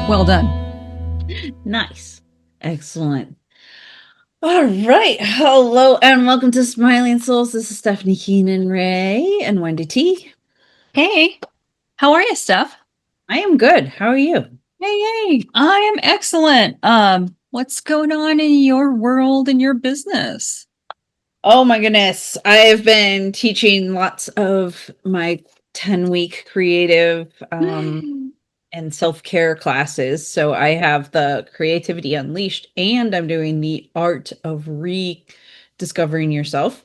Well done. Nice. Excellent. All right. Hello and welcome to Smiling Souls. This is Stephanie Keenan Ray and Wendy T. Hey, how are you, Steph? I am good. How are you? Hey, I am excellent. What's going on in your world and your business? Oh my goodness. I've been teaching lots of my 10-week creative and self-care classes. So I have the Creativity Unleashed and I'm doing the Art of Rediscovering Yourself.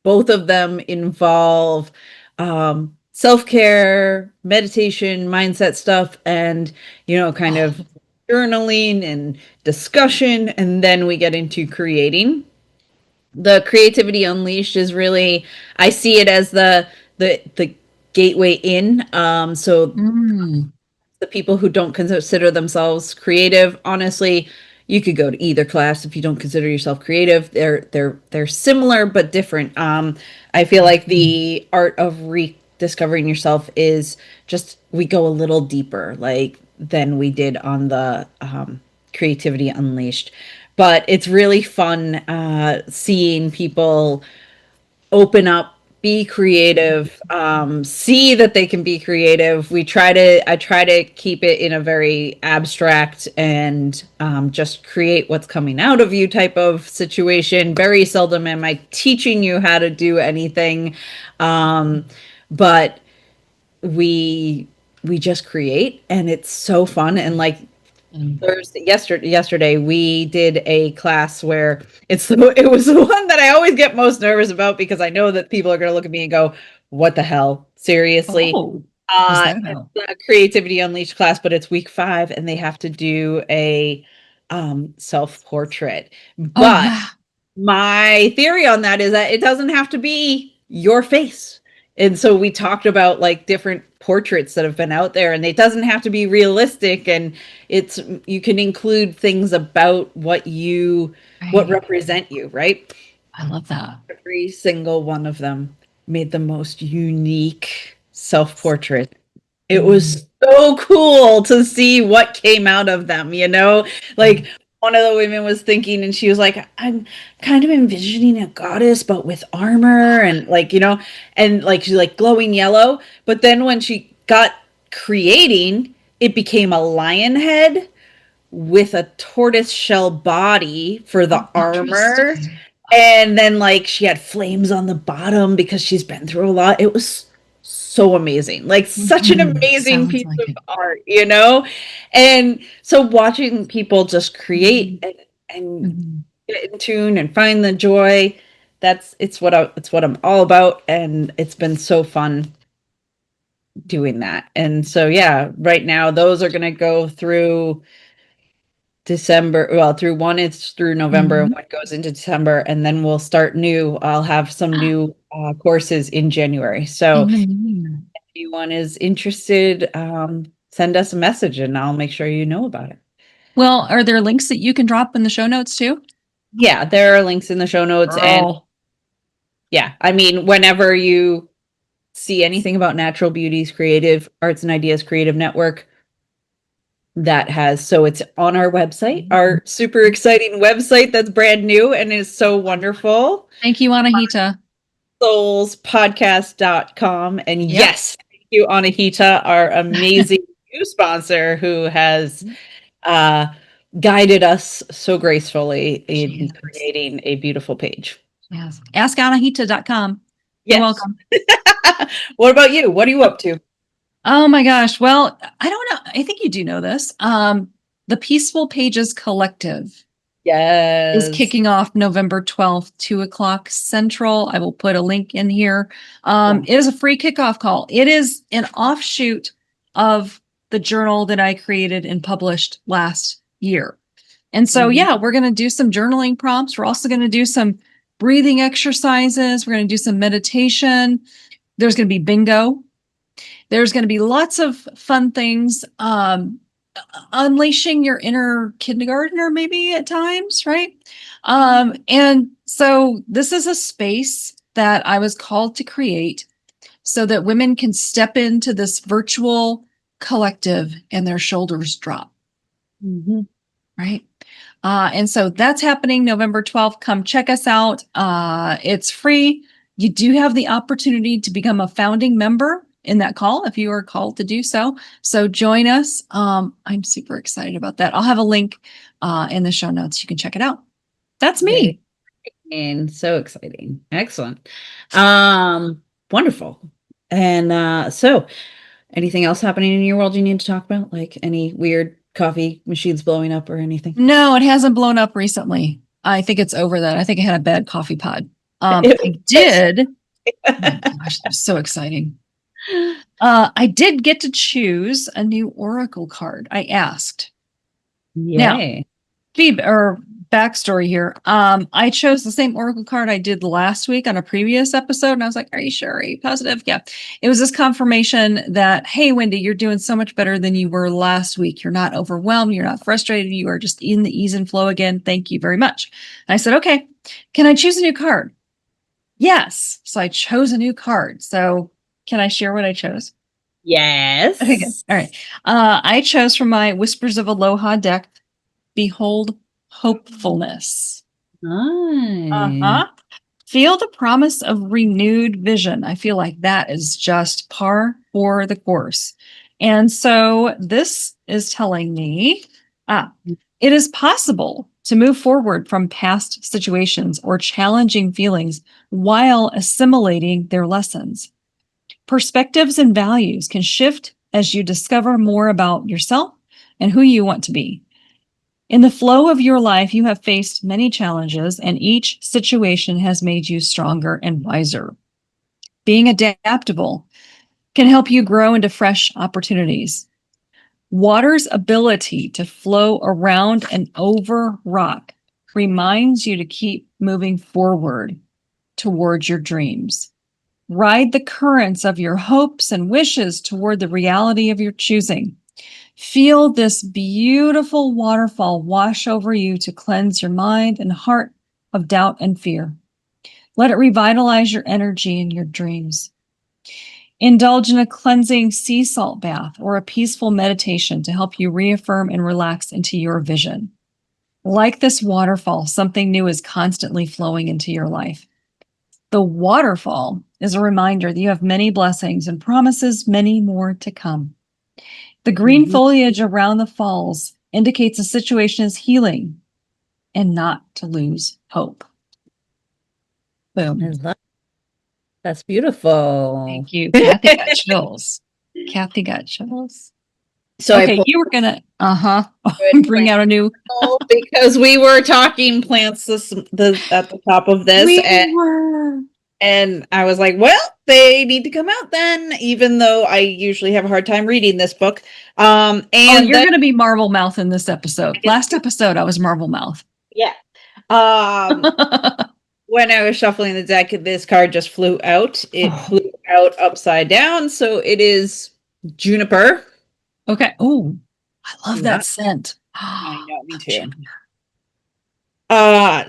Both of them involve self-care, meditation, mindset stuff, and, kind of journaling and discussion. And then we get into creating. The Creativity Unleashed is really, I see it as the gateway in. So the people who don't consider themselves creative, honestly, you could go to either class if you don't consider yourself creative. They're similar but different. I feel like the art of rediscovering yourself is just we go a little deeper, like than we did on the Creativity Unleashed. But it's really fun seeing people open up, be creative, see that they can be creative. I try to keep it in a very abstract and just create what's coming out of you type of situation. Very seldom am I teaching you how to do anything, but we just create, and it's so fun. And like yesterday we did a class where it was the one that I always get most nervous about because I know that people are going to look at me and go, what the hell, seriously? What's that about? It's a Creativity Unleashed class, but it's week 5 and they have to do a self-portrait. Oh, But wow. my theory on that is that it doesn't have to be your face. And so we talked about like different portraits that have been out there, and it doesn't have to be realistic, and you can include things about what represent you, right? I love that. Every single one of them made the most unique self-portrait. It was so cool to see what came out of them, like one of the women was thinking, and she was like, I'm kind of envisioning a goddess but with armor, and like, and like she's like glowing yellow. But then when she got creating, it became a lion head with a tortoise shell body for the armor. And then like she had flames on the bottom because she's been through a lot. It was so amazing. Like such an amazing Sounds piece like of it. art, And so watching people just create and get in tune and find the joy, it's what I'm all about, and it's been so fun doing that. And so yeah, right now those are going to go through December. Well, through one, it's through November, and one goes into December, and then we'll start new. I'll have some new courses in January. So if anyone is interested, send us a message and I'll make sure you know about it. Well, are there links that you can drop in the show notes too? Yeah, there are links in the show notes. And yeah, I mean, whenever you see anything about Natural Beauties Creative Arts and Ideas Creative Network, so it's on our website, our super exciting website that's brand new and is so wonderful. Thank you, Anahita. Soulspodcast.com. And yes, thank you, Anahita, our amazing new sponsor who has guided us so gracefully in creating a beautiful page. Yes. AskAnahita.com. You're welcome. What about you? What are you up to? Oh my gosh. Well, I don't know. I think you do know this. The Peaceful Pages Collective is kicking off November 12th, 2:00 Central. I will put a link in here. It is a free kickoff call. It is an offshoot of the journal that I created and published last year. And so, yeah, we're going to do some journaling prompts. We're also going to do some breathing exercises. We're going to do some meditation. There's going to be bingo. There's going to be lots of fun things, unleashing your inner kindergartner maybe at times, right? And so this is a space that I was called to create so that women can step into this virtual collective and their shoulders drop. Mm-hmm. Right. And so that's happening November 12th. Come check us out. It's free. You do have the opportunity to become a founding member in that call if you are called to do so. So join us. I'm super excited about that. I'll have a link in the show notes. You can check it out. That's me. And so exciting. Excellent. Wonderful. And so anything else happening in your world you need to talk about? Like any weird coffee machines blowing up or anything? No, it hasn't blown up recently. I think it's over that. I think I had a bad coffee pod. I did. Oh my gosh, that's so exciting. I did get to choose a new Oracle card. I asked. Yay. Now, backstory here. I chose the same Oracle card I did last week on a previous episode, and I was like, "Are you sure? Are you positive?" Yeah. It was this confirmation that, "Hey, Wendy, you're doing so much better than you were last week. You're not overwhelmed. You're not frustrated. You are just in the ease and flow again. Thank you very much." And I said, "Okay, can I choose a new card?" Yes. So I chose a new card. So can I share what I chose? Yes. Okay, good. All right. I chose from my Whispers of Aloha deck, Behold Hopefulness. Nice. Feel the promise of renewed vision. I feel like that is just par for the course. And so this is telling me, it is possible to move forward from past situations or challenging feelings while assimilating their lessons. Perspectives and values can shift as you discover more about yourself and who you want to be. In the flow of your life, you have faced many challenges, and each situation has made you stronger and wiser. Being adaptable can help you grow into fresh opportunities. Water's ability to flow around and over rock reminds you to keep moving forward towards your dreams. Ride the currents of your hopes and wishes toward the reality of your choosing. Feel this beautiful waterfall wash over you to cleanse your mind and heart of doubt and fear. Let it revitalize your energy and your dreams. Indulge in a cleansing sea salt bath or a peaceful meditation to help you reaffirm and relax into your vision. Like this waterfall, something new is constantly flowing into your life. The waterfall is a reminder that you have many blessings and promises many more to come. The green foliage around the falls indicates the situation is healing and not to lose hope. Boom. That's beautiful. Thank you. Cathy got chills. Cathy got chills. So okay, you were gonna bring out a new because we were talking plants at the top of this, and I was like, well, they need to come out then, even though I usually have a hard time reading this book. And you're gonna be Marvel Mouth in this episode. Last episode, I was Marvel Mouth. Yeah. When I was shuffling the deck, this card just flew out. It flew out upside down, so it is Juniper. Okay. Oh, I love that scent. I know, me too.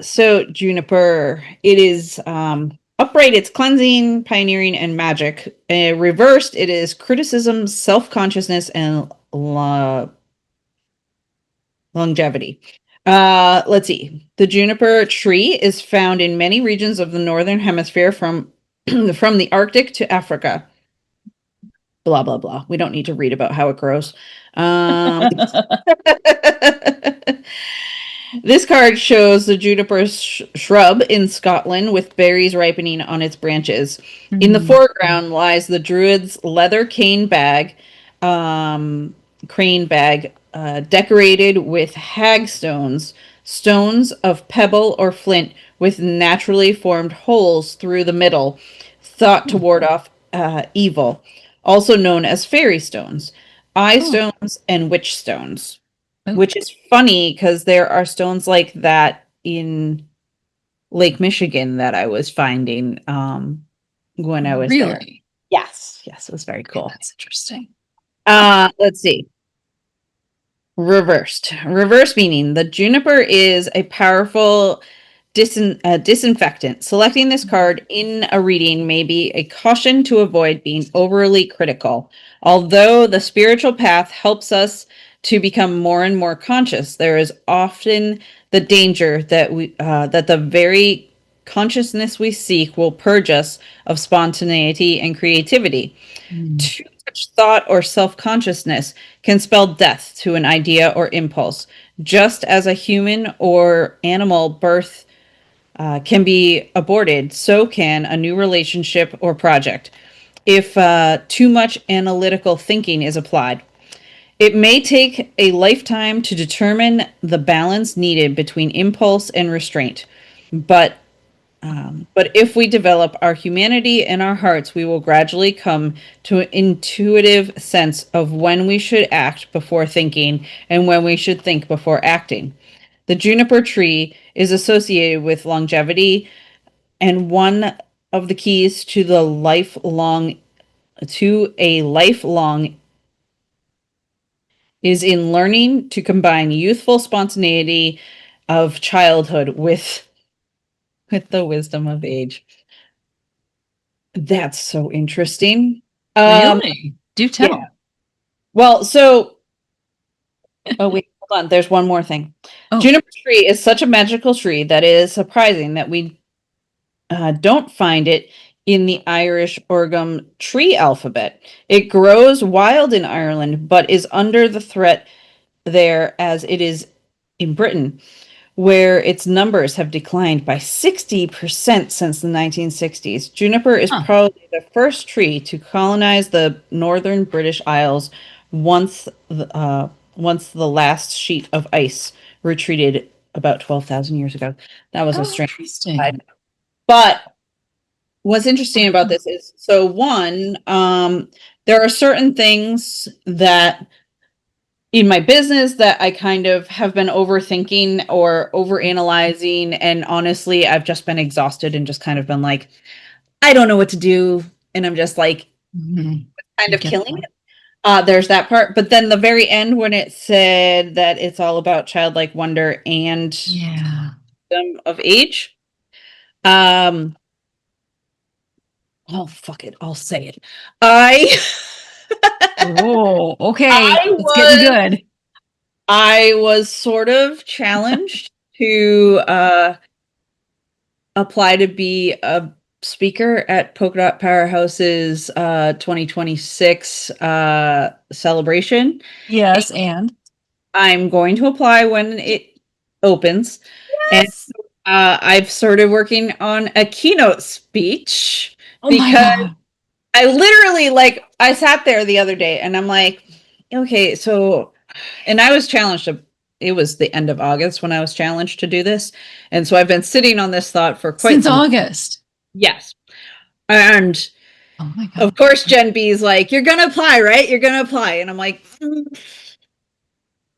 So Juniper, it is upright, it's cleansing, pioneering, and magic. Reversed, it is criticism, self-consciousness, and longevity. Let's see. The juniper tree is found in many regions of the northern hemisphere from the Arctic to Africa. Blah, blah, blah. We don't need to read about how it grows. This card shows the juniper shrub in Scotland with berries ripening on its branches. In the foreground lies the druid's leather crane bag, decorated with hagstones, stones of pebble or flint with naturally formed holes through the middle, thought to ward off evil, also known as fairy stones, eye stones, and witch stones. Which is funny because there are stones like that in Lake Michigan that I was finding when I was there. Yes, it was very cool. That's interesting. Let's see. Reversed meaning the juniper is a powerful disinfectant. Selecting this card in a reading may be a caution to avoid being overly critical. Although the spiritual path helps us to become more and more conscious, there is often the danger that the very consciousness we seek will purge us of spontaneity and creativity. Too much thought or self-consciousness can spell death to an idea or impulse. Just as a human or animal birth can be aborted, so can a new relationship or project if too much analytical thinking is applied. It may take a lifetime to determine the balance needed between impulse and restraint, but but if we develop our humanity in our hearts, we will gradually come to an intuitive sense of when we should act before thinking and when we should think before acting. The juniper tree is associated with longevity, and one of the keys to a lifelong is in learning to combine youthful spontaneity of childhood with the wisdom of age. That's so interesting. Really? Do tell. Yeah. Well, so oh wait, hold on. There's one more thing. Oh. Juniper tree is such a magical tree that it is surprising that we don't find it in the Irish Orgum tree alphabet. It grows wild in Ireland, but is under the threat there as it is in Britain, where its numbers have declined by 60% since the 1960s. Juniper is probably the first tree to colonize the northern British Isles once the last sheet of ice retreated about 12,000 years ago. That was a strange side. But what's interesting about this is, so one, there are certain things that in my business that I kind of have been overthinking or overanalyzing. And honestly, I've just been exhausted and just kind of been like, I don't know what to do. And I'm just like, kind of killing it. There's that part. But then the very end, when it said that it's all about childlike wonder and wisdom of age. Oh, fuck it. I'll say it. Oh, okay. It's getting good. I was sort of challenged to apply to be a speaker at Polka Dot Powerhouse's 2026 celebration. Yes, and I'm going to apply when it opens. yes. And I've started working on a keynote speech because I literally, like, I sat there the other day and I'm like, okay, so, and I was challenged to, it was the end of August when I was challenged to do this. And so I've been sitting on this thought for quite since August. Yes. And oh my God. Of course, Gen B is like, you're going to apply, right? You're going to apply. And I'm like,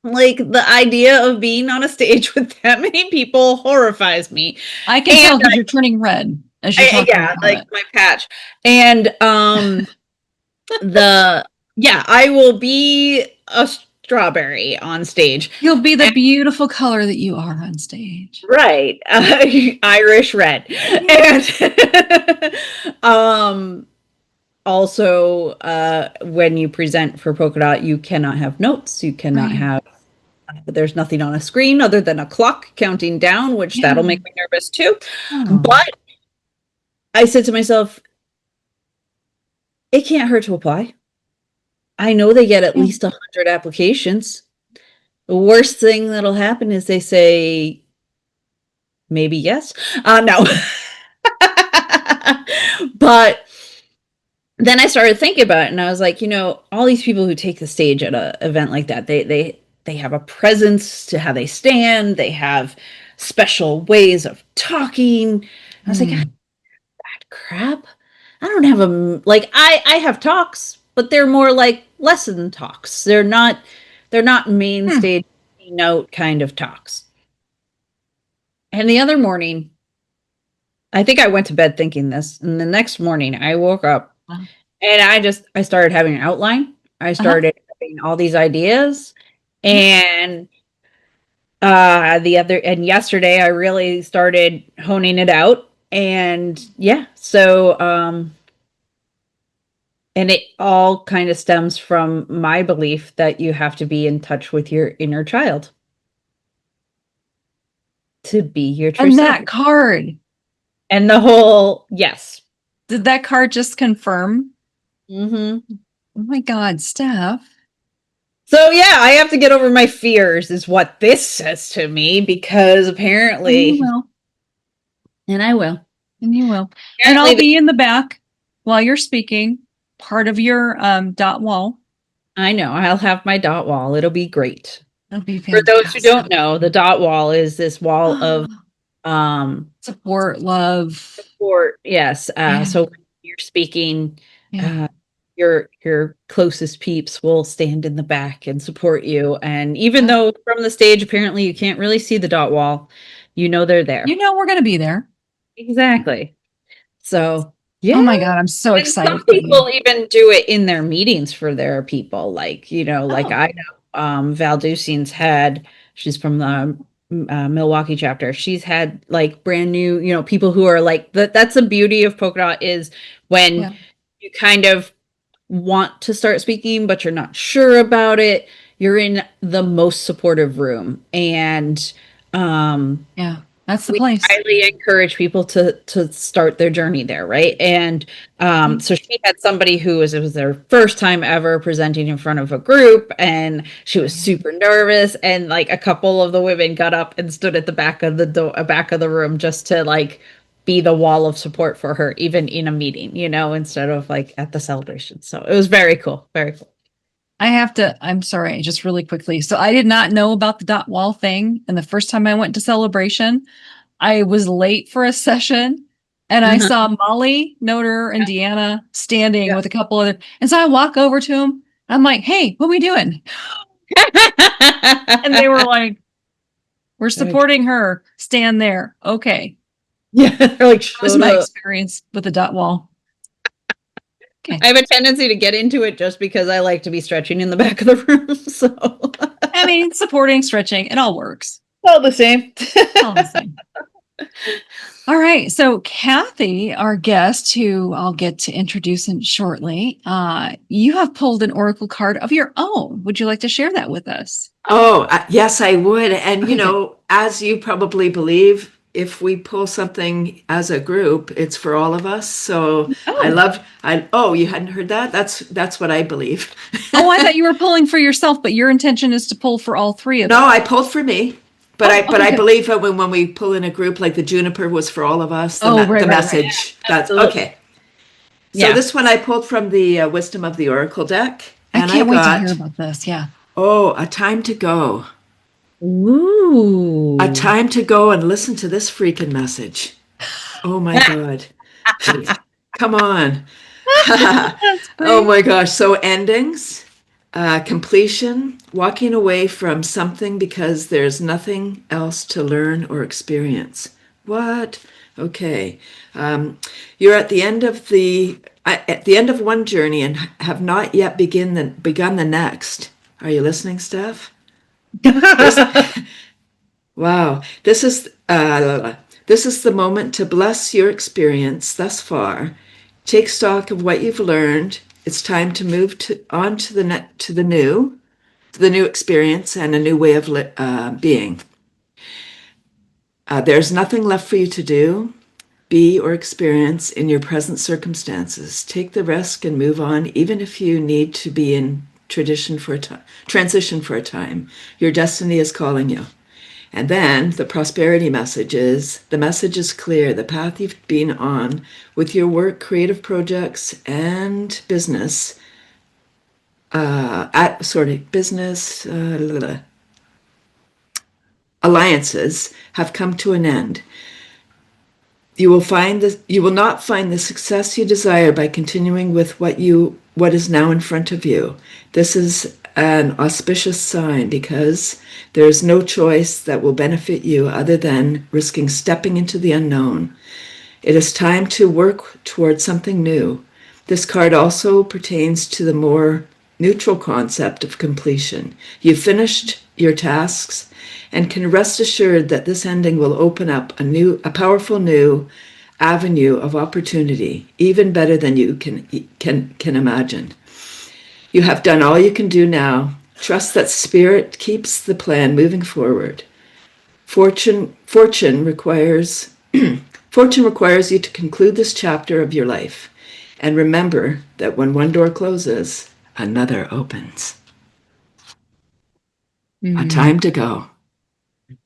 like the idea of being on a stage with that many people horrifies me. I can tell because you're turning red as you're talking about like my patch. And I will be a strawberry on stage. You'll be the beautiful color that you are on stage. Right. Irish red. And also when you present for Polka Dot, you cannot have notes. You cannot have there's nothing on a screen other than a clock counting down, which that'll make me nervous too. But I said to myself, it can't hurt to apply. I know they get at least 100 applications. The worst thing that'll happen is they say, maybe yes. No. But then I started thinking about it and I was like, all these people who take the stage at an event like that, they have a presence to how they stand. They have special ways of talking. I was like, that crap. I don't have I have talks, but they're more like lesson talks. They're not main stage note kind of talks. And the other morning, I think I went to bed thinking this, and the next morning I woke up and I started having an outline. I started having all these ideas, and Yesterday I really started honing it out, and yeah, so and it all kind of stems from my belief that you have to be in touch with your inner child to be your true And self. that card, And the whole, yes. did that card just confirm? Mm-hmm. Oh my God, Steph. So yeah, I have to get over my fears is what this says to me, because And you apparently, will. and I will. And you will. And Apparently I'll be in the back while you're speaking, part of your dot wall. I know, I'll have my dot wall. It'll be great. That'll be For those who fantastic. don't know, the dot wall is this wall of Support, love. support. Yes. Yeah. So when you're speaking, Yeah. your closest peeps will stand in the back and support you. And even Yeah. though from the stage, apparently you can't really see the dot wall, you know they're there. You know we're going to be there. Exactly. So yeah. Oh my God, I'm so And excited some for you. people even do it in their meetings for their people. Like, like Oh. I know, Val Ducein's had, she's from the Milwaukee chapter. She's had like brand new, people who are like, that's the beauty of polka dot is when Yeah. you kind of want to start speaking, but you're not sure about it. You're in the most supportive room. And, Yeah. That's the we place. highly encourage people to start their journey there, right? And so she had somebody it was their first time ever presenting in front of a group, and she was super nervous. And like a couple of the women got up and stood at the back of back of the room just to like be the wall of support for her, even in a meeting, instead of like at the celebration. So it was very cool, very cool. I'm sorry, just really quickly. So I did not know about the dot wall thing. And the first time I went to celebration, I was late for a session and I saw Molly, Noter, and Deanna standing with a couple other. And so I walk over to them. I'm like, hey, what are we doing? And they were like, we're supporting her. Stand there. Okay. Yeah, they're like, That was my experience with the dot wall. Okay. I have a tendency to get into it just because I like to be stretching in the back of the room. So I mean, supporting, stretching, it all works. all the same. All the same. All right. So Cathy, our guest, who I'll get to introduce in shortly, you have pulled an oracle card of your own. Would you like to share that with us? Oh, yes, I would. And, Okay, as you probably believe, if we pull something as a group, it's for all of us. So you hadn't heard that? That's what I believe. Oh, I thought you were pulling for yourself, but your intention is to pull for all three of them. No, I pulled for me. But Oh, I okay. believe that when we pull in a group, like the juniper was for all of us, the message. That's okay. So this one I pulled from the Wisdom of the Oracle deck. I can't wait to hear about this. Yeah. A time to go. Ooh. A time to go and listen to this freaking message. Oh my God. Come on. Oh my gosh. So endings, completion, walking away from something because there's nothing else to learn or experience. What? Okay. You're at the end of one journey and have not yet begun the next. Are you listening, Steph? Wow. This is the moment to bless your experience thus far. Take stock of what you've learned. It's time to move on to the new experience and a new way of being. There's nothing left for you to do, be, or experience in your present circumstances. Take the risk and move on, even if you need to be in transition for a time. Your destiny is calling you. And then the prosperity message is, the message is clear. The path you've been on with your work, creative projects, and business, alliances have come to an end. You will not find the success you desire by continuing with what is now in front of you. This is an auspicious sign because there is no choice that will benefit you other than risking stepping into the unknown. It is time to work towards something new. This card also pertains to the more neutral concept of completion. You've finished your tasks, and can rest assured that this ending will open up a powerful new avenue of opportunity, even better than you can imagine. You have done all you can do now. Trust that spirit keeps the plan moving forward. Fortune requires Fortune requires you to conclude this chapter of your life. And remember that when one door closes, another opens. A time to go.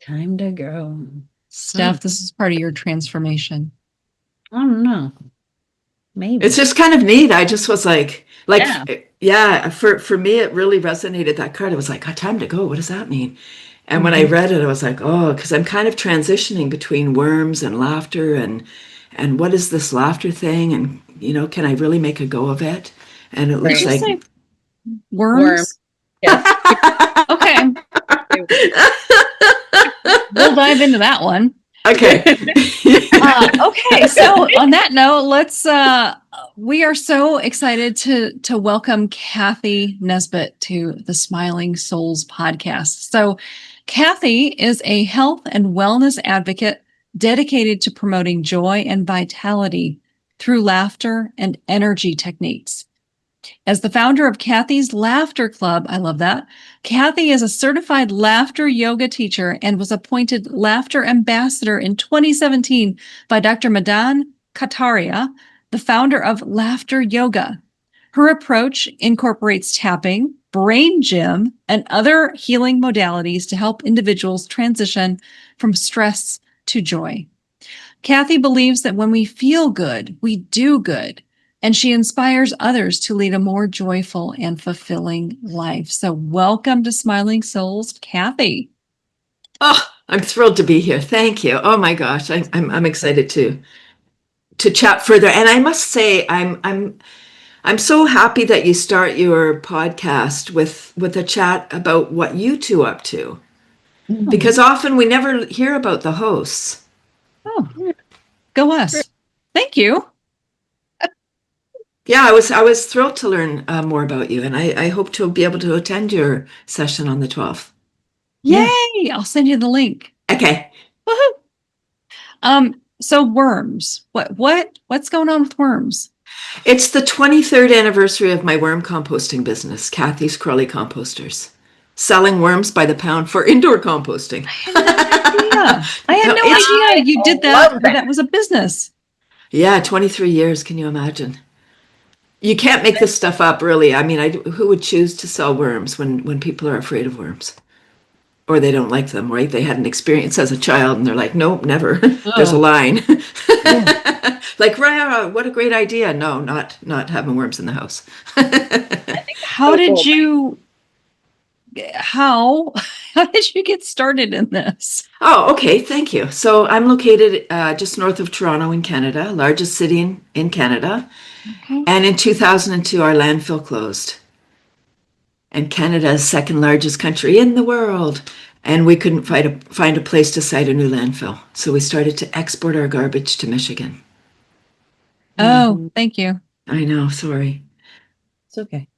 Time to go. Steph, this is part of your transformation. I don't know. Maybe. It's just kind of neat. I just was like, for me, it really resonated, that card. It was like, a time to go. What does that mean? And when I read it, I was like, oh, because I'm kind of transitioning between worms and laughter, and what is this laughter thing? And, can I really make a go of it? And it looks like worms. Yes. Okay. We'll dive into that one. Okay. Okay. So on that note, we are so excited to welcome Cathy Nesbitt to the Smiling Souls podcast. So Cathy is a health and wellness advocate dedicated to promoting joy and vitality through laughter and energy techniques. As the founder of Cathy's Laughter Club, I love that. Cathy is a certified laughter yoga teacher and was appointed Laughter Ambassador in 2017 by Dr. Madan Kataria, the founder of Laughter Yoga. Her approach incorporates tapping, brain gym, and other healing modalities to help individuals transition from stress to joy. Cathy believes that when we feel good, we do good. And she inspires others to lead a more joyful and fulfilling life. So welcome to Smiling Souls, Cathy. Oh, I'm thrilled to be here. Thank you. Oh my gosh, I'm excited to chat further. And I must say, I'm so happy that you start your podcast with a chat about what you two up to, because often we never hear about the hosts. Oh, go us! Thank you. Yeah, I was thrilled to learn more about you, and I hope to be able to attend your session on the 12th. Yay! I'll send you the link. Okay. Woohoo! So worms. What's going on with worms? It's the 23rd anniversary of my worm composting business, Cathy's Crawly Composters, selling worms by the pound for indoor composting. I had no idea you did that. That was a business. Yeah, 23 years. Can you imagine? You can't make this stuff up, really. I mean, who would choose to sell worms when people are afraid of worms? Or they don't like them, right? They had an experience as a child and they're like, nope, never. There's a line. Like, what a great idea. No, not having worms in the house. How did you get started in this? Oh, okay. Thank you. So I'm located just north of Toronto in Canada, largest city in Canada. Okay. And in 2002, our landfill closed. And Canada's second largest country in the world. And we couldn't find a place to site a new landfill. So we started to export our garbage to Michigan. Oh, thank you. I know. Sorry. It's okay.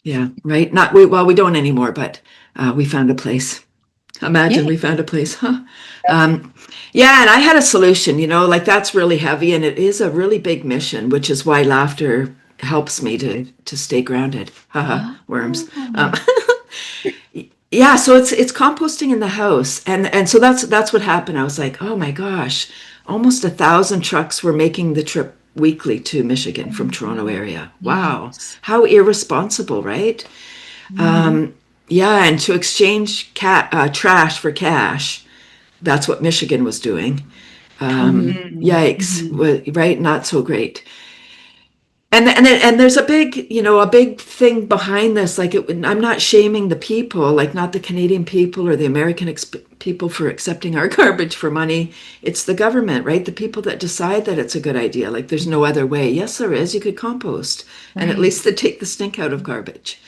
Yeah, right. We don't anymore, but we found a place. Imagine we found a place, huh? Yeah, and I had a solution, like that's really heavy, and it is a really big mission, which is why laughter helps me to stay grounded. Haha, worms. Yeah, so it's composting in the house, and so that's what happened. I was like, oh my gosh, almost 1,000 trucks were making the trip weekly to Michigan from Toronto area. Wow, how irresponsible, right? Yeah, and to exchange trash for cash, that's what Michigan was doing. Yikes, right? Not so great. And there's a big thing behind this. Like, I'm not shaming the people, like not the Canadian people or the American people for accepting our garbage for money. It's the government, right? The people that decide that it's a good idea. Like, there's no other way. Yes, there is. You could compost, and at least they take the stink out of garbage.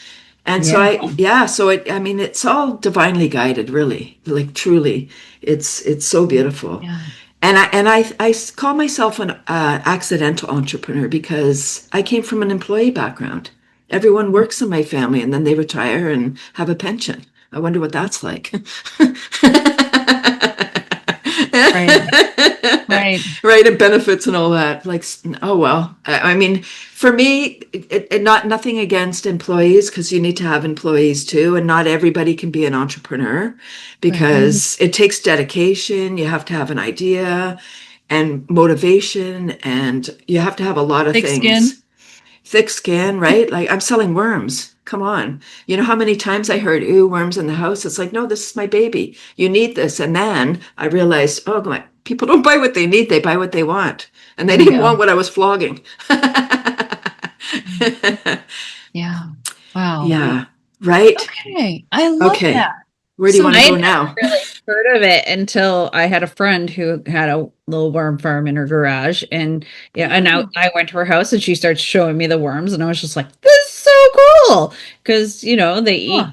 And so it's all divinely guided, really, like truly. It's so beautiful. Yeah. And I call myself an accidental entrepreneur because I came from an employee background. Everyone works in my family and then they retire and have a pension. I wonder what that's like. Right. Right, and benefits and all that. Like, oh well. I mean, for me, nothing against employees, because you need to have employees too, and not everybody can be an entrepreneur because it takes dedication. You have to have an idea and motivation, and you have to have a lot of Thick things. skin. Thick skin, right? Like, I'm selling worms. Come on. You know how many times I heard, ooh, worms in the house? It's like, no, this is my baby. You need this. And then I realized, oh, my, people don't buy what they need. They buy what they want. And they There you didn't go. want what I was flogging. Yeah. Wow. Yeah. Right. Okay. I love Okay. that. Where do you So want to I go had now? never really heard of it until I had a friend who had a little worm farm in her garage, and yeah, and I went to her house and she started showing me the worms, and I was just like, "This is so cool!" Because they Huh. eat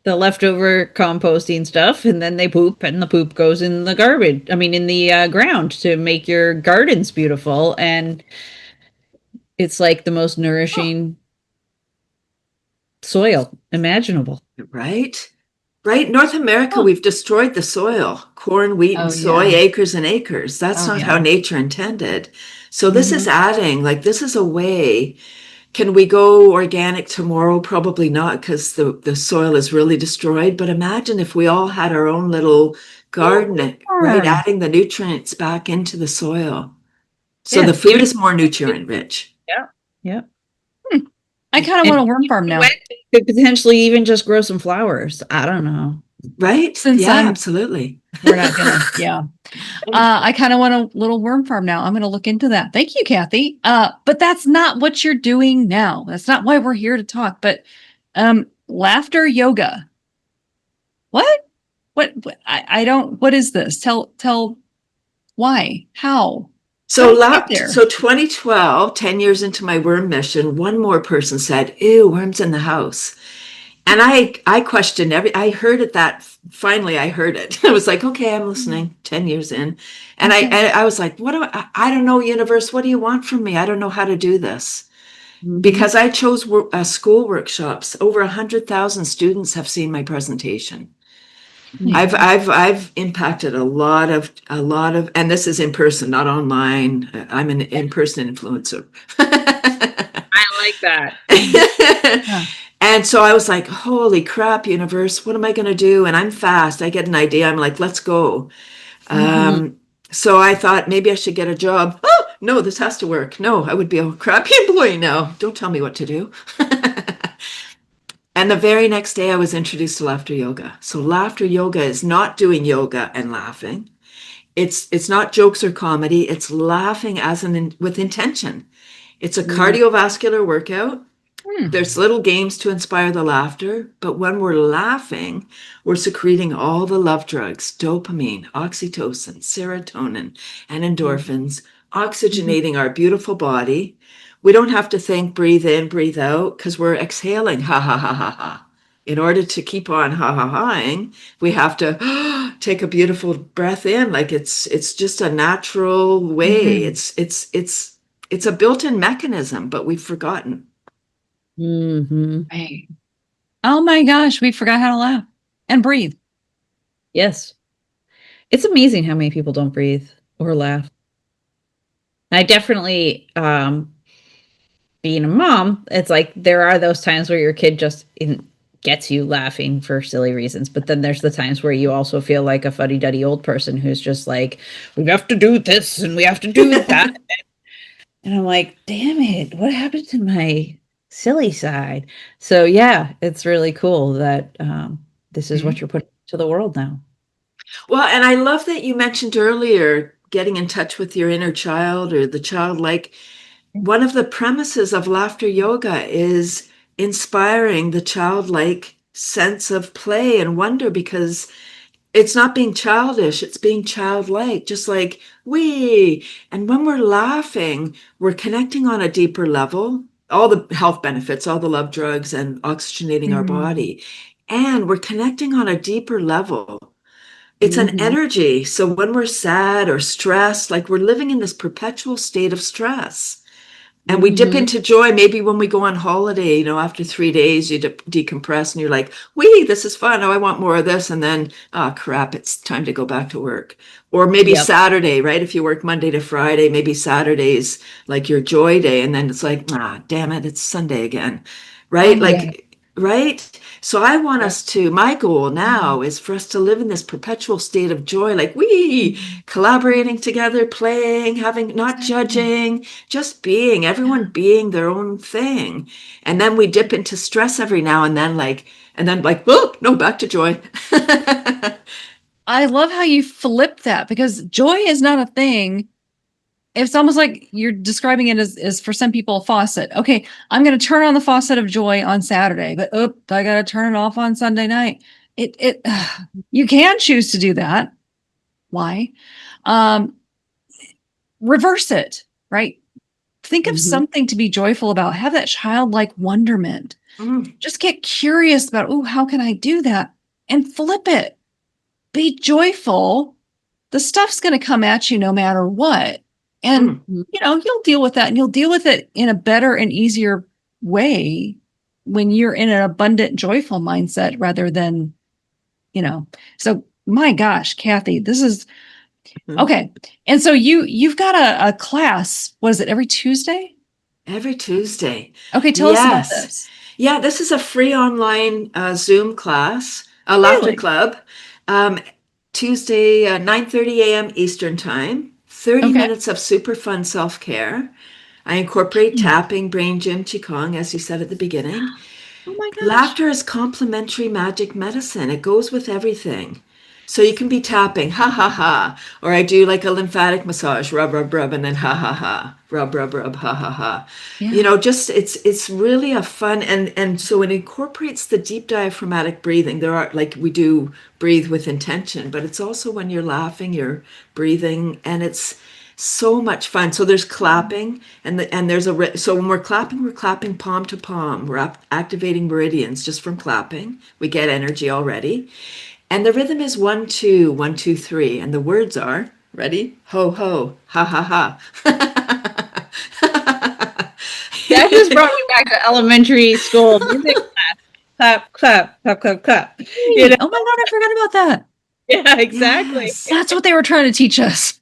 the leftover composting stuff, and then they poop, and the poop goes in the garbage. I mean, in the ground to make your gardens beautiful, and it's like the most nourishing soil imaginable. Right. Right. North America, Huh. we've destroyed the soil, corn, wheat, and Oh, soy, yeah. acres and acres. That's Oh, not how yeah. nature intended. So this is Mhm. adding, like, this is a way. Can we go organic tomorrow? Probably not, because the soil is really destroyed. But imagine if we all had our own little garden, right? Farm. Adding the nutrients back into the soil. So Yeah, the food is more nutrient rich, yeah, yeah. I kind of And want a worm farm now. could potentially even just grow some flowers. I don't know. right? Since Yeah, absolutely. we're not gonna, yeah. I kind of want a little worm farm now. I'm gonna look into that. Thank you, Cathy. But that's not what you're doing now. That's not why we're here to talk. But laughter yoga. What? I don't, what is this? Tell why? How? How So, did you get there? so 2012, 10 years into my worm mission, one more person said, ew, worms in the house. And I questioned I heard it finally I heard it. I was like, okay, I'm listening 10 years in. And I was like, what do I don't know, universe, what do you want from me? I don't know how to do this. Because I chose school workshops. Over 100,000 students have seen my presentation. I've impacted a lot of, and this is in person, not online. I'm an in-person influencer. I like that. Yeah. And so I was like, holy crap, universe, what am I going to do? And I'm fast. I get an idea. I'm like, let's go. So I thought maybe I should get a job. Oh, no, this has to work. No, I would be a crappy employee now. Don't tell me what to do. And the very next day I was introduced to laughter yoga. So laughter yoga is not doing yoga and laughing. It's not jokes or comedy. It's laughing with intention. It's a cardiovascular workout. There's little games to inspire the laughter, but when we're laughing, we're secreting all the love drugs, dopamine, oxytocin, serotonin, and endorphins, oxygenating our beautiful body. We don't have to think, breathe in, breathe out, because we're exhaling, ha, ha, ha, ha, ha. In order to keep on ha, ha, haing, we have to take a beautiful breath in, like it's just a natural way. It's a built-in mechanism, but we've forgotten. Right. Oh my gosh, we forgot how to laugh and breathe. Yes. It's amazing how many people don't breathe or laugh. I definitely, being a mom, it's like there are those times where your kid just gets you laughing for silly reasons. But then there's the times where you also feel like a fuddy-duddy old person who's just like, we have to do this and we have to do that. And I'm like, damn it, what happened to my silly side? So yeah, it's really cool that this is what you're putting to the world now. Well, and I love that you mentioned earlier getting in touch with your inner child or the childlike. One of the premises of laughter yoga is inspiring the childlike sense of play and wonder, because it's not being childish, it's being childlike, just like we. And when we're laughing, we're connecting on a deeper level, all the health benefits, all the love drugs, and oxygenating our body. And we're connecting on a deeper level. It's an energy. So when we're sad or stressed, like we're living in this perpetual state of stress. And we dip into joy maybe when we go on holiday, after 3 days, you decompress and you're like, wee, this is fun. Oh, I want more of this. And then, crap, it's time to go back to work. Or maybe Saturday, right? If you work Monday to Friday, maybe Saturday's like your joy day. And then it's like, damn it, it's Sunday again, right? Right? So I want us to, my goal now is for us to live in this perpetual state of joy, like we collaborating together, playing, not judging, just being, everyone being their own thing. And then we dip into stress every now and then, oh, no, back to joy. I love how you flip that, because joy is not a thing. It's almost like you're describing it as for some people, a faucet. Okay, I'm going to turn on the faucet of joy on Saturday, but I got to turn it off on Sunday night. You can choose to do that. Why? Reverse it, right? Think of something to be joyful about. Have that childlike wonderment. Just get curious about, how can I do that? And flip it. Be joyful. The stuff's going to come at you no matter what. And, you'll deal with that, and you'll deal with it in a better and easier way when you're in an abundant, joyful mindset rather than, so my gosh, Cathy, this is okay. And so you've got a class. What is it? Every Tuesday? Every Tuesday. Okay. Tell us about this. Yeah, this is a free online Zoom class, a laughter club. Tuesday, 9:30 a.m. Eastern time. 30 minutes of super fun self-care. I incorporate tapping, brain gym, qigong, as you said at the beginning. Oh my gosh. Laughter is complementary magic medicine. It goes with everything. So you can be tapping, ha, ha, ha. Or I do like a lymphatic massage, rub, rub, rub, and then ha, ha, ha. Rub, rub, rub, ha, ha, ha. Yeah. It's really a fun, and so it incorporates the deep diaphragmatic breathing. We do breathe with intention, but it's also when you're laughing, you're breathing, and it's so much fun. So there's clapping, and there's so when we're clapping palm to palm. We're activating meridians just from clapping. We get energy already. And the rhythm is 1, 2, 1, 2, 3. And the words are, ready? Ho, ho, ha, ha, ha. That just brought me back to elementary school music class. Clap, clap, clap, clap, clap. Oh my God, I forgot about that. Yeah, exactly. Yes. That's what they were trying to teach us.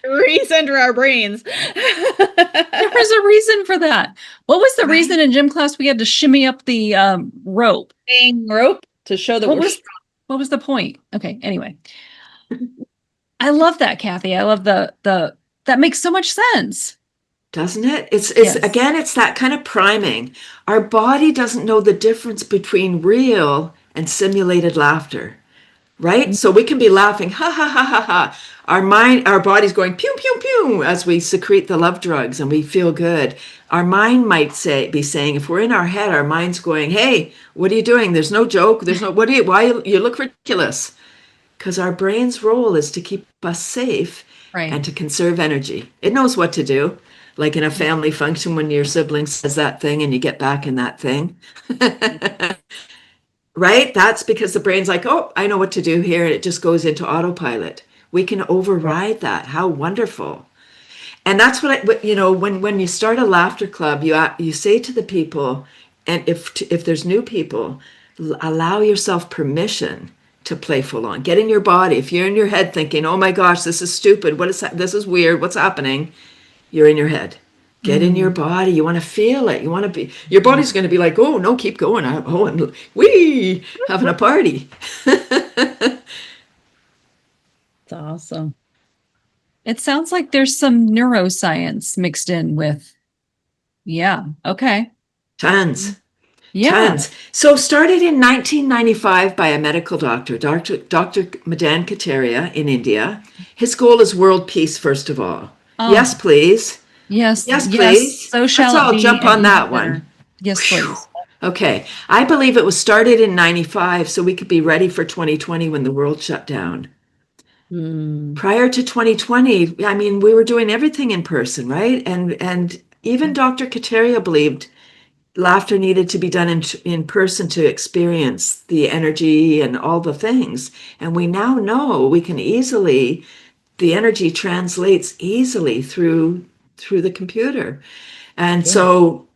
Recenter our brains. There was a reason for that. What was the reason in gym class we had to shimmy up the rope? Rope to show that what was the point? Okay, anyway. I love that, Cathy. I love that makes so much sense. Doesn't it? Again, it's that kind of priming. Our body doesn't know the difference between real and simulated laughter, right? So we can be laughing, ha, ha, ha, ha, ha. Our body's going pew, pew, pew as we secrete the love drugs and we feel good. Our mind might be saying, if we're in our head, our mind's going, hey, what are you doing? There's no joke. Why you look ridiculous? Because our brain's role is to keep us safe and to conserve energy. It knows what to do. Like in a family function when your sibling says that thing and you get back in that thing. Right? That's because the brain's like, oh, I know what to do here. And it just goes into autopilot. We can override that. How wonderful. And that's what when you start a laughter club, you say to the people, and if there's new people, allow yourself permission to play full on. Get in your body. If you're in your head thinking, oh my gosh, this is stupid. This is weird. What's happening? You're in your head. Get in your body. You want to feel it. You want to be. Your body's going to be like, oh no, keep going. I'm having a party. It's awesome. It sounds like there's some neuroscience mixed in with. Yeah. Okay. Tons. Yeah. Tons. So started in 1995 by a medical doctor, Dr. Madan Kataria in India. His goal is world peace, first of all. Yes, please. Yes, please. So shall Let's all it be, jump on that better. one. Yes, please. Okay. I believe it was started in 95 so we could be ready for 2020 when the world shut down. Prior to 2020, I mean, we were doing everything in person, right? And even Dr. Kataria believed laughter needed to be done in person to experience the energy and all the things. And we now know we can the energy translates easily through through the computer. And so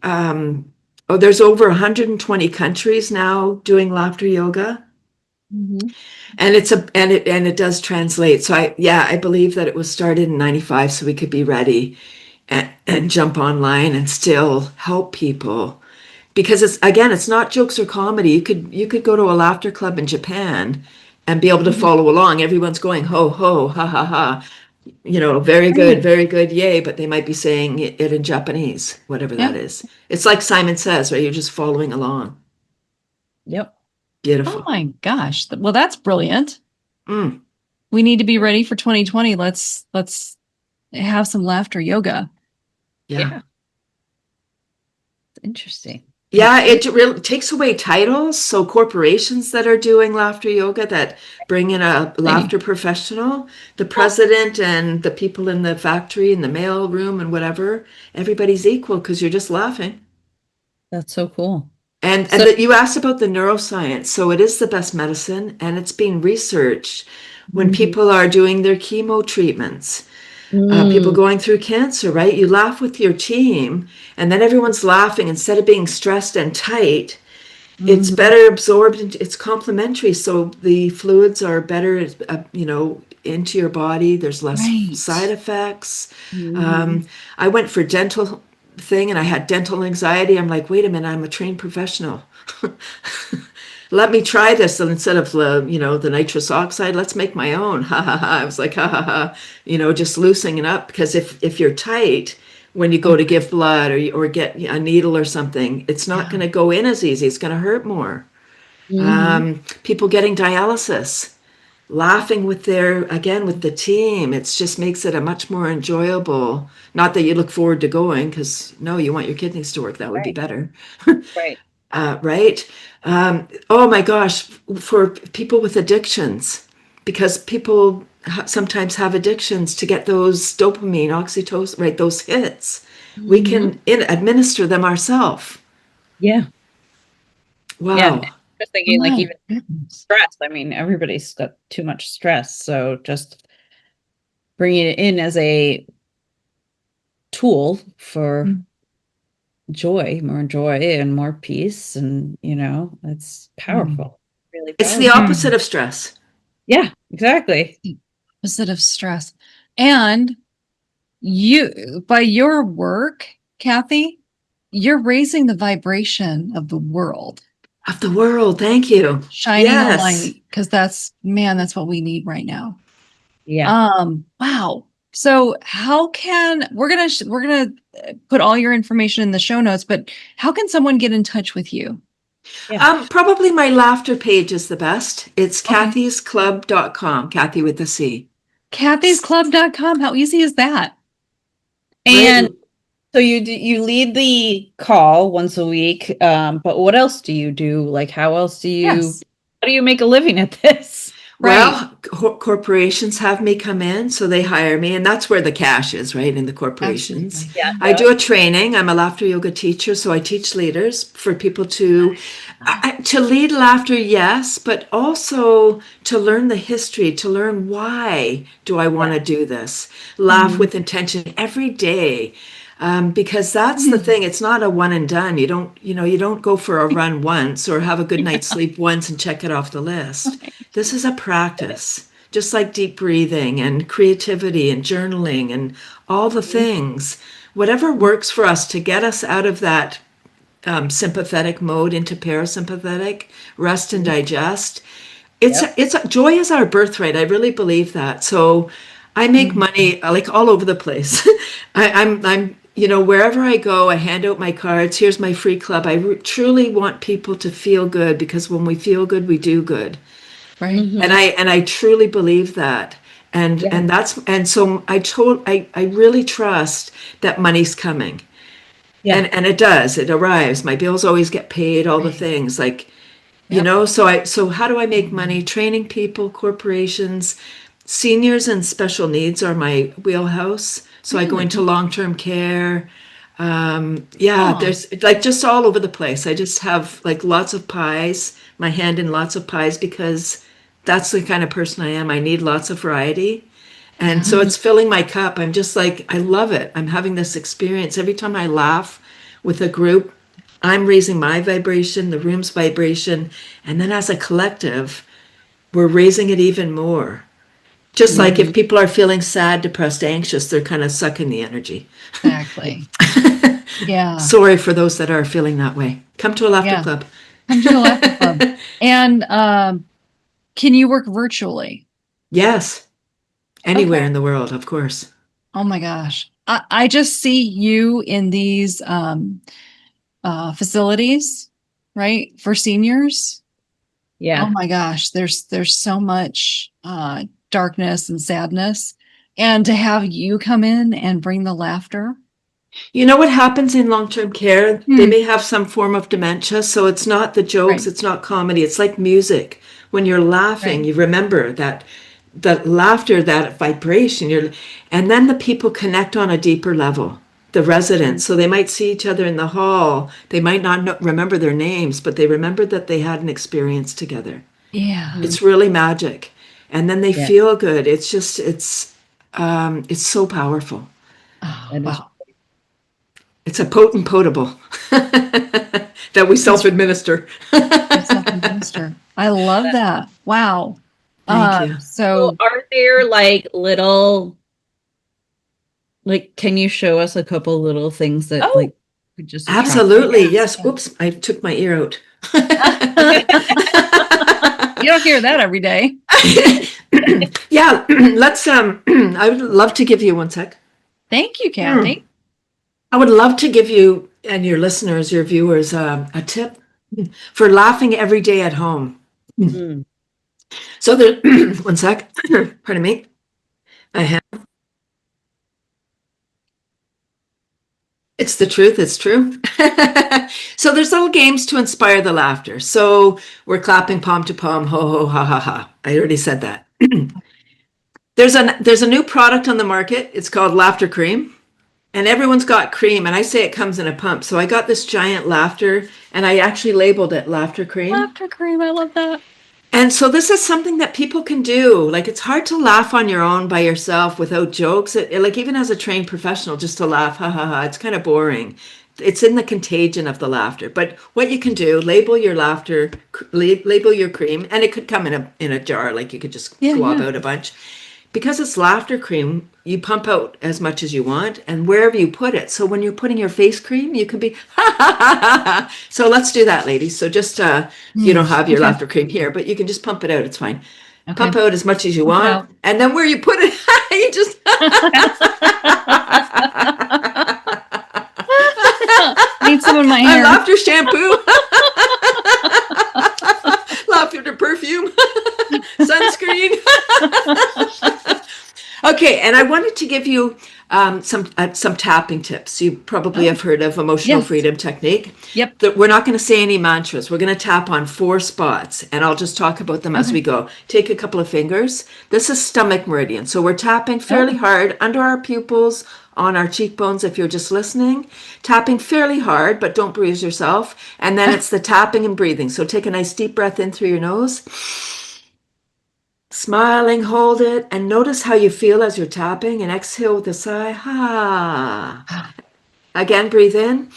there's over 120 countries now doing laughter yoga. And it does translate. So I believe that it was started in 95 so we could be ready and jump online and still help people. Because it's not jokes or comedy. You could go to a laughter club in Japan and be able to follow along. Everyone's going ho ho ha ha ha. Very good, yay, but they might be saying it in Japanese, whatever that is. It's like Simon Says, right? You're just following along. Yep. Beautiful. Oh my gosh. Well, that's brilliant. Mm. We need to be ready for 2020. Let's have some laughter yoga. Yeah. Interesting. Yeah, it really takes away titles. So corporations that are doing laughter yoga that bring in a laughter professional, the president and the people in the factory and the mail room and whatever, everybody's equal because you're just laughing. That's so cool. And you asked about the neuroscience. So it is the best medicine, and it's being researched when people are doing their chemo treatments. People going through cancer, right? You laugh with your team, and then everyone's laughing instead of being stressed and tight. It's better absorbed. It's complementary, so the fluids are better, into your body. There's less side effects. I went for dental thing, and I had dental anxiety. I'm like, wait a minute, I'm a trained professional. Let me try this. And instead of the nitrous oxide, let's make my own. Ha ha ha. I was like, ha ha ha, just loosening it up. Because if you're tight, when you go to give blood or get a needle or something, it's not going to go in as easy. It's going to hurt more. People getting dialysis, laughing with the team. It just makes it a much more enjoyable, not that you look forward to going, because no, you want your kidneys to work. That would be better. Right. Right. Oh my gosh, for people with addictions, because people sometimes have addictions, to get those dopamine, oxytocin, right, those hits, we can administer them ourselves. Yeah. Wow. Yeah. Just thinking, like, even stress. I mean, everybody's got too much stress, so just bringing it in as a tool for more joy and more peace, and it's powerful. Really powerful. It's the opposite of stress. Yeah, exactly. Opposite of stress. And you, by your work, Cathy, you're raising the vibration of the world. Of the world. Thank you. Shining a light, because that's what we need right now. Yeah. Wow. So how can we're gonna put all your information in the show notes, but how can someone get in touch with you? Probably my laughter page is the best. It's cathysclub.com, Cathy with a C. cathysclub.com. How easy is that? And so you lead the call once a week, but what else do you do? Like, how else do you how do you make a living at this? Well, corporations have me come in, so they hire me, and that's where the cash is, right, in the corporations. Yeah. I do a training. I'm a laughter yoga teacher, so I teach leaders for people to lead laughter, yes, but also to learn the history, to learn why do I want to do this. Laugh with intention every day. Because that's the thing. It's not a one and done. You don't go for a run once or have a good night's sleep once and check it off the list. This is a practice, just like deep breathing and creativity and journaling and all the things. Whatever works for us to get us out of that sympathetic mode into parasympathetic, rest and digest. Joy is our birthright. I really believe that. So I make money like all over the place. I'm wherever I go, I hand out my cards. Here's my free club. I truly want people to feel good, because when we feel good, we do good. Right. And I truly believe that. And so I really trust that money's coming. Yeah. And it does. It arrives. My bills always get paid, all the things, like, so how do I make money? Training people, corporations, seniors and special needs are my wheelhouse. So I go into long-term care. There's like just all over the place. I just have like lots of pies, my hand in lots of pies, because that's the kind of person I am. I need lots of variety. And so it's filling my cup. I'm just like, I love it. I'm having this experience. Every time I laugh with a group, I'm raising my vibration, the room's vibration. And then as a collective, we're raising it even more. Just like if people are feeling sad, depressed, anxious, they're kind of sucking the energy. Exactly. Yeah. Sorry for those that are feeling that way. Come to a laughter club. Come to a laughter club. And can you work virtually? Yes. Anywhere in the world, of course. Oh my gosh. I just see you in these facilities, right? For seniors. Yeah. Oh my gosh. There's so much darkness and sadness. And to have you come in and bring the laughter. You know what happens in long-term care? They may have some form of dementia, so it's not the jokes, it's not comedy. It's like music. When you're laughing, you remember that laughter, that vibration. And then the people connect on a deeper level, the residents. So they might see each other in the hall. They might not remember their names, but they remember that they had an experience together. Yeah. It's really magic. And then they feel good. It's just, it's so powerful. Oh, wow. It's a potent potable that we self-administer. Self-administer. I love that. Wow. Thank you. So are there like little, like, can you show us a couple little things that like we just absolutely. Yes. Oops, I took my ear out. You don't hear that every day. Yeah, let's I would love to give you one sec. Thank you, Cathy. I would love to give you and your listeners, your viewers, a tip for laughing every day at home. So there, one sec, pardon me. I have. It's the truth, it's true. So there's little games to inspire the laughter. So we're clapping palm to palm, ho, ho, ha, ha, ha. I already said that. There's a new product on the market. It's called Laughter Cream. And everyone's got cream, and I say it comes in a pump. So I got this giant laughter, and I actually labeled it Laughter Cream. Laughter Cream, I love that. And so this is something that people can do. Like, it's hard to laugh on your own by yourself without jokes. Like, even as a trained professional, just to laugh, ha, ha, ha, it's kind of boring. It's in the contagion of the laughter. But what you can do, label your laughter, label your cream, and it could come in a jar, like you could just swab out a bunch. Because it's laughter cream, you pump out as much as you want and wherever you put it. So when you're putting your face cream, you can be ha ha ha ha ha. So let's do that, ladies. So just you don't have your laughter cream here, but you can just pump it out. It's fine. Pump out as much as you want. And then where you put it, you just need some in my hair. Laughter shampoo. Laughter perfume. Sunscreen. Okay, and I wanted to give you some tapping tips. You probably have heard of emotional freedom technique. Yep. We're not going to say any mantras. We're going to tap on 4 spots, and I'll just talk about them as we go. Take a couple of fingers. This is stomach meridian. So we're tapping fairly hard under our pupils, on our cheekbones if you're just listening. Tapping fairly hard, but don't bruise yourself. And then it's the tapping and breathing. So take a nice deep breath in through your nose. Smiling, hold it, and notice how you feel as you're tapping, and exhale with a sigh. Ha. Again, breathe in.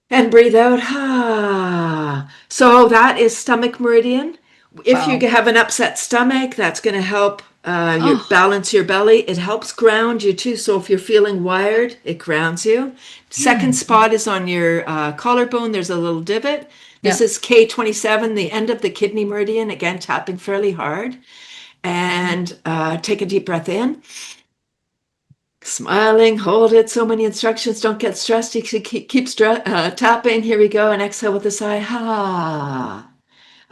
And breathe out. Ha. So that is stomach meridian. If you have an upset stomach, that's going to help you balance your belly. It helps ground you too. So if you're feeling wired, it grounds you. Second spot is on your collarbone. There's a little divot. This is K27, the end of the kidney meridian. Again, tapping fairly hard. And take a deep breath in. Smiling, hold it. So many instructions. Don't get stressed. You should keep tapping. Here we go. And exhale with a sigh. Ha.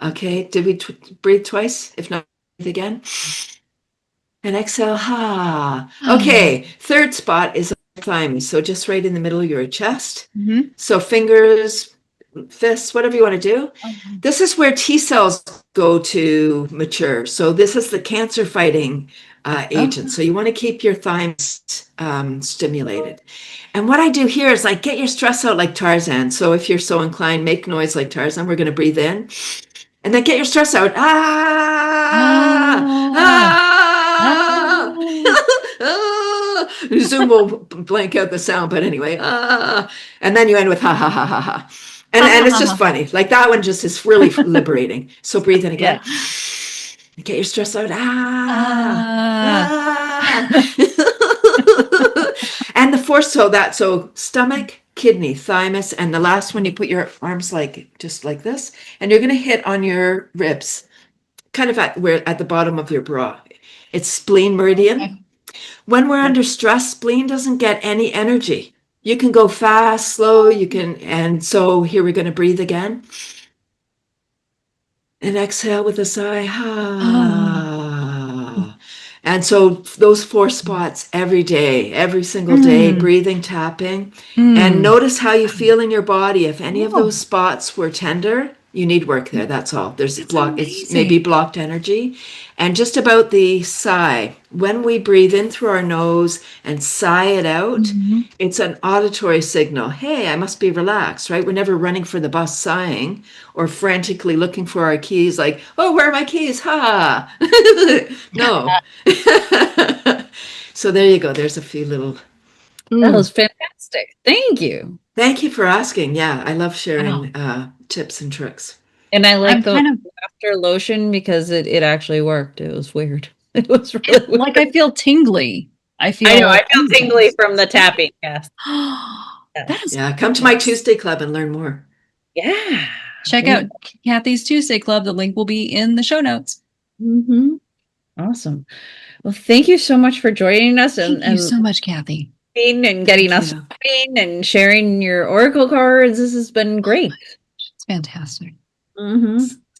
Okay. Did we breathe twice? If not, breathe again. And exhale. Ha. Okay. Third spot is thymus. So just right in the middle of your chest. So fingers, fists, whatever you want to do. This is where T cells go to mature. So this is the cancer fighting agent. So you want to keep your thymus stimulated. And what I do here is like get your stress out like Tarzan. So if you're so inclined, make noise like Tarzan. We're going to breathe in and then get your stress out. Ah, ah. Zoom will blank out the sound, but anyway, and then you end with ha ha ha ha ha. And it's just funny. Like that one just is really liberating. So breathe in again. Yeah. Get your stress out. And the fourth, so stomach, kidney, thymus, and the last one you put your arms just like this, and you're going to hit on your ribs, kind of at the bottom of your bra. It's spleen meridian. Okay. When we're under stress, spleen doesn't get any energy. You can go fast, slow, and so here we're going to breathe again. And exhale with a sigh. And so those 4 spots every day, every single day, breathing, tapping, and notice how you feel in your body. If any of those spots were tender, you need work there. That's all. It's maybe blocked energy. And just about the sigh, when we breathe in through our nose and sigh it out, it's an auditory signal. Hey, I must be relaxed, right? We're never running for the bus sighing or frantically looking for our keys like, oh, where are my keys? Ha! No. So there you go. There's a few little... That was fantastic. Thank you. Thank you for asking. Yeah, I love sharing tips and tricks. And I like the after lotion because it actually worked. It was weird. It was really weird. Like I feel tingly. I feel tingly from the tapping. Yes. Come to my Tuesday club and learn more. Yeah. Check out Cathy's Tuesday Club. The link will be in the show notes. Awesome. Well, thank you so much for joining us. Thank you so much, Cathy. And getting us and sharing your Oracle cards. This has been great. It's fantastic.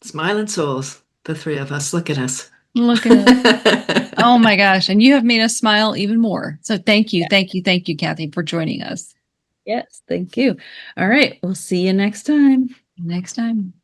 Smiling souls, the 3 of us. Look at us. Look at us. Oh my gosh. And you have made us smile even more. So thank you, thank you, Cathy, for joining us. Yes, thank you. All right. We'll see you next time. Next time.